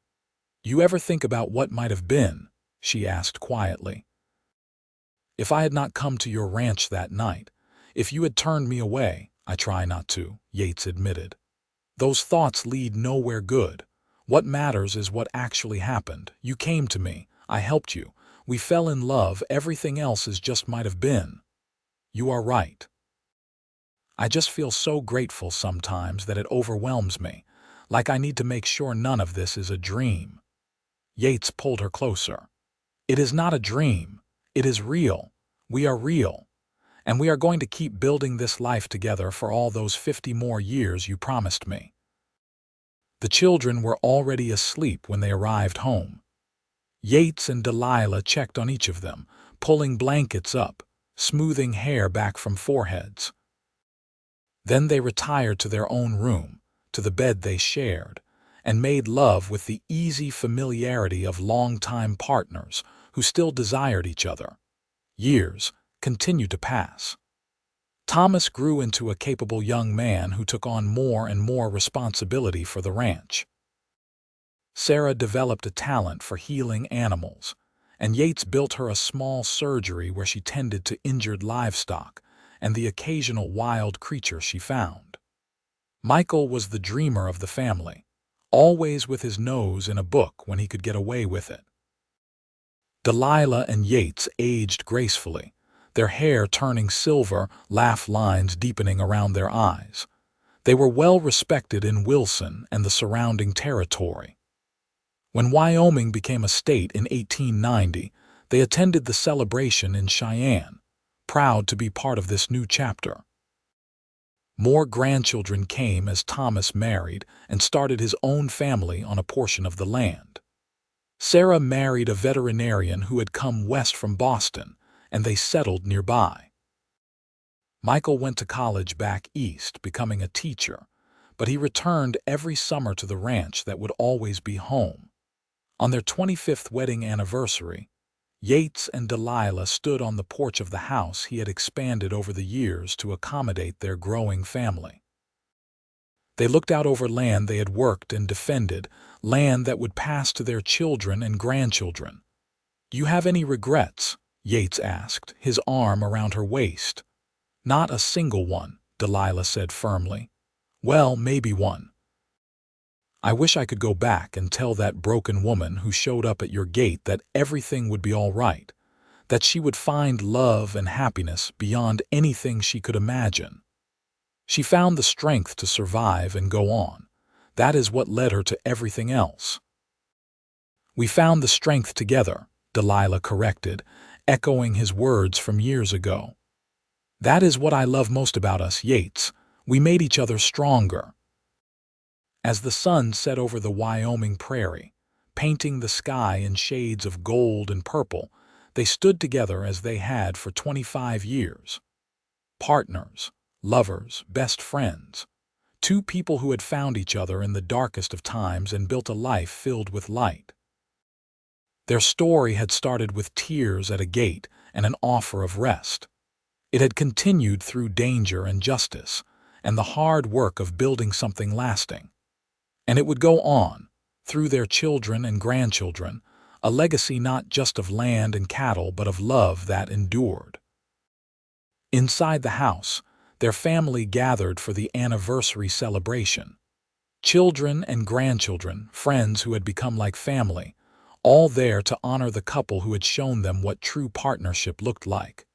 "You ever think about what might have been?" she asked quietly. "If I had not come to your ranch that night, if you had turned me away." "I try not to," Yates admitted. "Those thoughts lead nowhere good. What matters is what actually happened. You came to me. I helped you. We fell in love. Everything else is just might have been." "You are right. I just feel so grateful sometimes that it overwhelms me, like I need to make sure none of this is a dream." Yates pulled her closer. "It is not a dream. It is real. We are real. And we are going to keep building this life together for all those 50 more years you promised me." The children were already asleep when they arrived home. Yates and Delilah checked on each of them, pulling blankets up, smoothing hair back from foreheads. Then they retired to their own room, to the bed they shared, and made love with the easy familiarity of longtime partners who still desired each other. Years continued to pass. Thomas grew into a capable young man who took on more and more responsibility for the ranch. Sarah developed a talent for healing animals, and Yates built her a small surgery where she tended to injured livestock and the occasional wild creature she found. Michael was the dreamer of the family, always with his nose in a book when he could get away with it. Delilah and Yates aged gracefully, their hair turning silver, laugh lines deepening around their eyes. They were well respected in Wilson and the surrounding territory. When Wyoming became a state in 1890, they attended the celebration in Cheyenne, proud to be part of this new chapter. More grandchildren came as Thomas married and started his own family on a portion of the land. Sarah married a veterinarian who had come west from Boston, and they settled nearby. Michael went to college back east, becoming a teacher, but he returned every summer to the ranch that would always be home. On their 25th wedding anniversary, Yates and Delilah stood on the porch of the house he had expanded over the years to accommodate their growing family. They looked out over land they had worked and defended, land that would pass to their children and grandchildren. "Do you have any regrets?" Yates asked, his arm around her waist. "Not a single one," Delilah said firmly. "Well, maybe one. I wish I could go back and tell that broken woman who showed up at your gate that everything would be all right, that she would find love and happiness beyond anything she could imagine. She found the strength to survive and go on. That is what led her to everything else." "We found the strength together," Delilah corrected, echoing his words from years ago. "That is what I love most about us, Yates. We made each other stronger." As the sun set over the Wyoming prairie, painting the sky in shades of gold and purple, they stood together as they had for 25 years. Partners, lovers, best friends. Two people who had found each other in the darkest of times and built a life filled with light. Their story had started with tears at a gate and an offer of rest. It had continued through danger and justice, and the hard work of building something lasting. And it would go on, through their children and grandchildren, a legacy not just of land and cattle but of love that endured. Inside the house, their family gathered for the anniversary celebration. Children and grandchildren, friends who had become like family, all there to honor the couple who had shown them what true partnership looked like.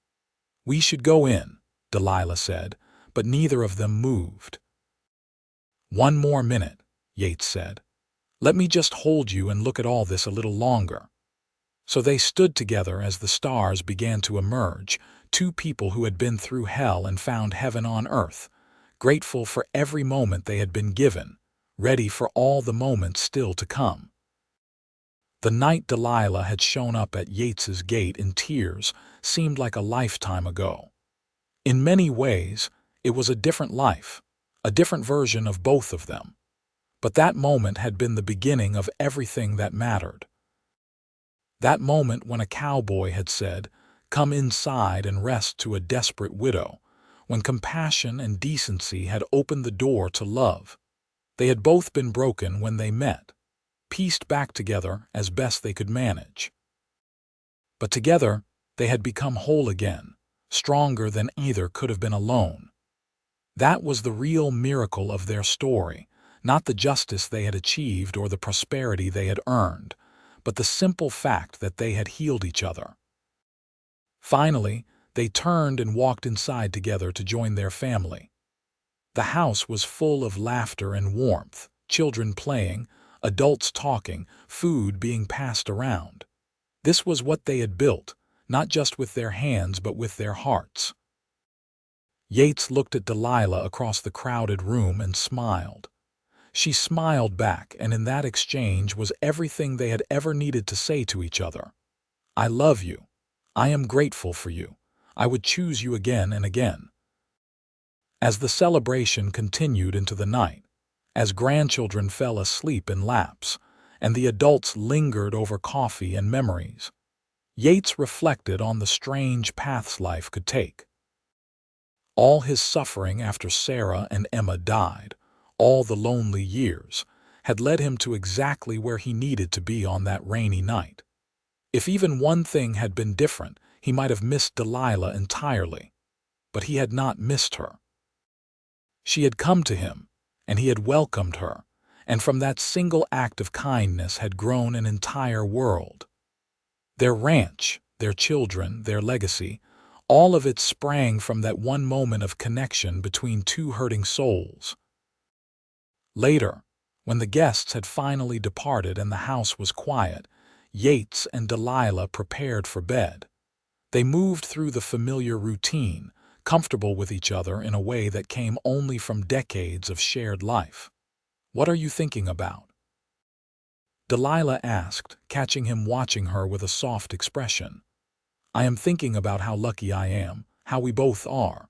"We should go in," Delilah said, but neither of them moved. "One more minute," Yates said. "Let me just hold you and look at all this a little longer." So they stood together as the stars began to emerge, two people who had been through hell and found heaven on earth, grateful for every moment they had been given, ready for all the moments still to come. The night Delilah had shown up at Yates's gate in tears seemed like a lifetime ago. In many ways, it was a different life, a different version of both of them. But that moment had been the beginning of everything that mattered. That moment when a cowboy had said, "Come inside and rest," to a desperate widow, when compassion and decency had opened the door to love. They had both been broken when they met, pieced back together as best they could manage. But together, they had become whole again, stronger than either could have been alone. That was the real miracle of their story, not the justice they had achieved or the prosperity they had earned, but the simple fact that they had healed each other. Finally, they turned and walked inside together to join their family. The house was full of laughter and warmth, children playing, adults talking, food being passed around. This was what they had built, not just with their hands but with their hearts. Yates looked at Delilah across the crowded room and smiled. She smiled back, and in that exchange was everything they had ever needed to say to each other. I love you. I am grateful for you. I would choose you again and again. As the celebration continued into the night, as grandchildren fell asleep in laps, and the adults lingered over coffee and memories, Yates reflected on the strange paths life could take. All his suffering after Sarah and Emma died, all the lonely years, had led him to exactly where he needed to be on that rainy night. If even one thing had been different, he might have missed Delilah entirely. But he had not missed her. She had come to him, and he had welcomed her, and from that single act of kindness had grown an entire world. Their ranch, their children, their legacy, all of it sprang from that one moment of connection between two hurting souls. Later, when the guests had finally departed and the house was quiet, Yates and Delilah prepared for bed. They moved through the familiar routine, comfortable with each other in a way that came only from decades of shared life. "What are you thinking about?" Delilah asked, catching him watching her with a soft expression. "I am thinking about how lucky I am, how we both are.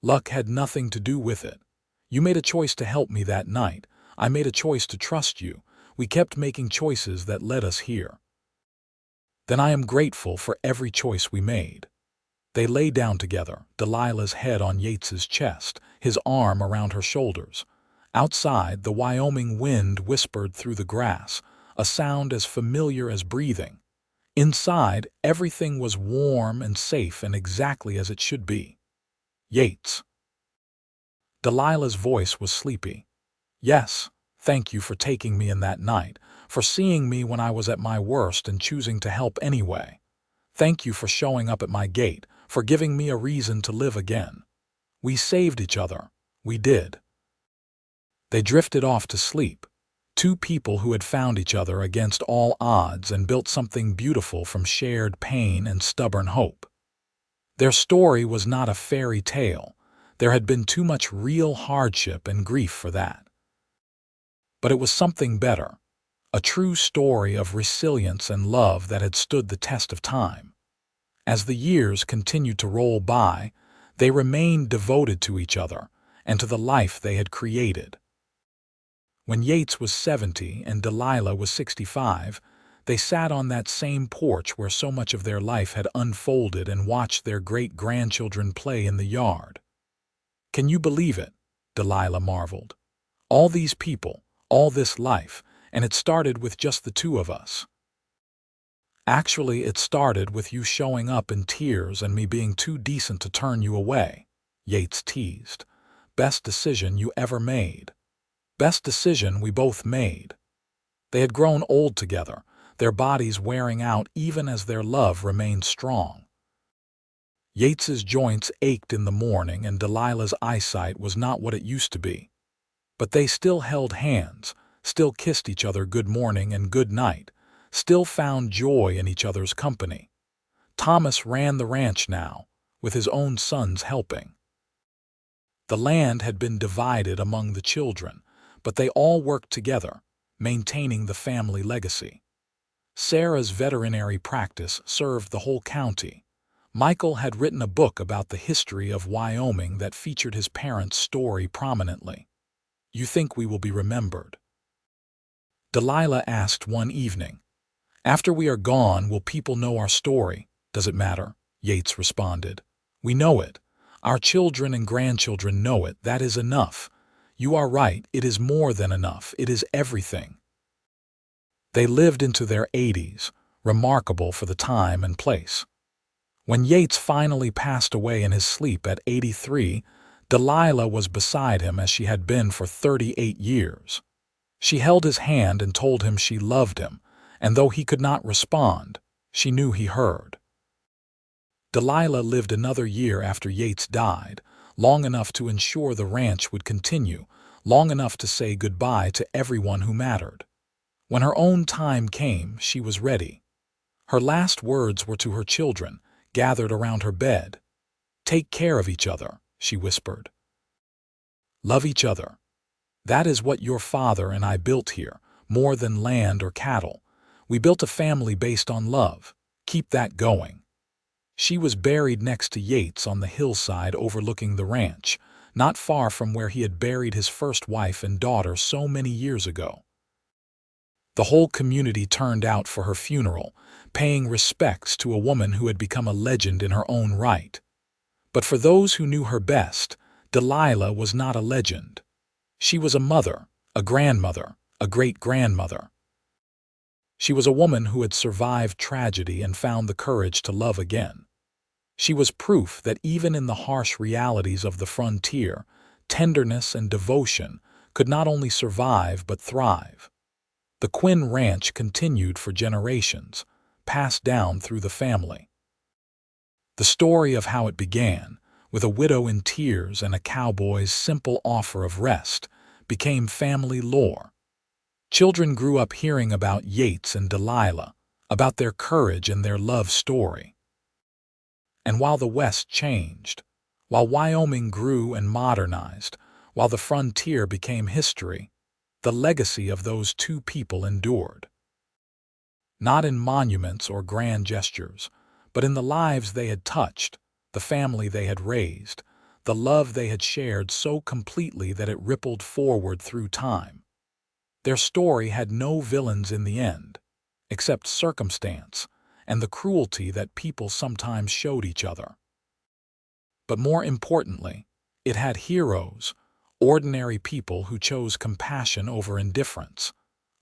Luck had nothing to do with it. You made a choice to help me that night. I made a choice to trust you. We kept making choices that led us here. Then I am grateful for every choice we made." They lay down together, Delilah's head on Yates's chest, his arm around her shoulders. Outside, the Wyoming wind whispered through the grass, a sound as familiar as breathing. Inside, everything was warm and safe and exactly as it should be. "Yates." Delilah's voice was sleepy. "Yes, thank you for taking me in that night, for seeing me when I was at my worst and choosing to help anyway. Thank you for showing up at my gate, for giving me a reason to live again. We saved each other. We did." They drifted off to sleep, two people who had found each other against all odds and built something beautiful from shared pain and stubborn hope. Their story was not a fairy tale. There had been too much real hardship and grief for that. But it was something better, a true story of resilience and love that had stood the test of time. As the years continued to roll by, they remained devoted to each other and to the life they had created. When Yates was 70 and Delilah was 65, they sat on that same porch where so much of their life had unfolded and watched their great-grandchildren play in the yard. "Can you believe it?" Delilah marveled. "All these people, all this life, and it started with just the two of us." "Actually, it started with you showing up in tears and me being too decent to turn you away," Yates teased. "Best decision you ever made. Best decision we both made." They had grown old together, their bodies wearing out even as their love remained strong. Yates's joints ached in the morning and Delilah's eyesight was not what it used to be. But they still held hands, still kissed each other good morning and good night, still found joy in each other's company. Thomas ran the ranch now, with his own sons helping. The land had been divided among the children, but they all worked together, maintaining the family legacy. Sarah's veterinary practice served the whole county. Michael had written a book about the history of Wyoming that featured his parents' story prominently. "You think we will be remembered?" Delilah asked one evening. "After we are gone, will people know our story? Does it matter?" Yates responded. "We know it. Our children and grandchildren know it. That is enough. You are right. It is more than enough. It is everything. They lived into their 80s, remarkable for the time and place. When Yates finally passed away in his sleep at 83, Delilah was beside him as she had been for 38 years. She held his hand and told him she loved him, and though he could not respond, she knew he heard. Delilah lived another year after Yates died, long enough to ensure the ranch would continue, long enough to say goodbye to everyone who mattered. When her own time came, she was ready. Her last words were to her children, gathered around her bed. "Take care of each other," she whispered. "Love each other. That is what your father and I built here, more than land or cattle. We built a family based on love. Keep that going." She was buried next to Yates on the hillside overlooking the ranch, not far from where he had buried his first wife and daughter so many years ago. The whole community turned out for her funeral, paying respects to a woman who had become a legend in her own right. But for those who knew her best, Delilah was not a legend. She was a mother, a grandmother, a great-grandmother. She was a woman who had survived tragedy and found the courage to love again. She was proof that even in the harsh realities of the frontier, tenderness and devotion could not only survive but thrive. The Quinn Ranch continued for generations, passed down through the family. The story of how it began, with a widow in tears and a cowboy's simple offer of rest, became family lore. Children grew up hearing about Yates and Delilah, about their courage and their love story. And while the West changed, while Wyoming grew and modernized, while the frontier became history, the legacy of those two people endured. Not in monuments or grand gestures, but in the lives they had touched, the family they had raised, the love they had shared so completely that it rippled forward through time. Their story had no villains in the end, except circumstance and the cruelty that people sometimes showed each other. But more importantly, it had heroes, ordinary people who chose compassion over indifference,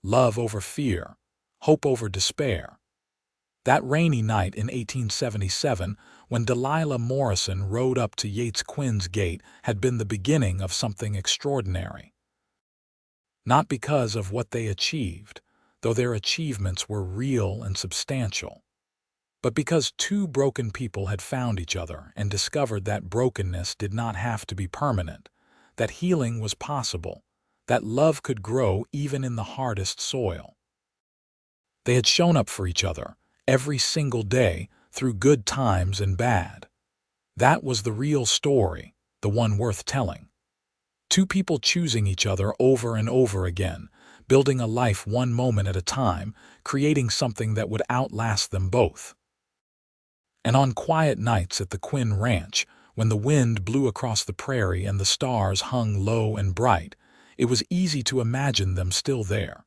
love over fear, hope over despair. That rainy night in 1877, when Delilah Morrison rode up to Yates Quinn's gate, had been the beginning of something extraordinary. Not because of what they achieved, though their achievements were real and substantial, but because two broken people had found each other and discovered that brokenness did not have to be permanent, that healing was possible, that love could grow even in the hardest soil. They had shown up for each other every single day through good times and bad. That was the real story, the one worth telling. Two people choosing each other over and over again, building a life one moment at a time, creating something that would outlast them both. And on quiet nights at the Quinn Ranch, when the wind blew across the prairie and the stars hung low and bright, it was easy to imagine them still there,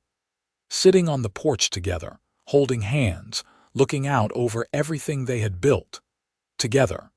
sitting on the porch together, holding hands, looking out over everything they had built, together.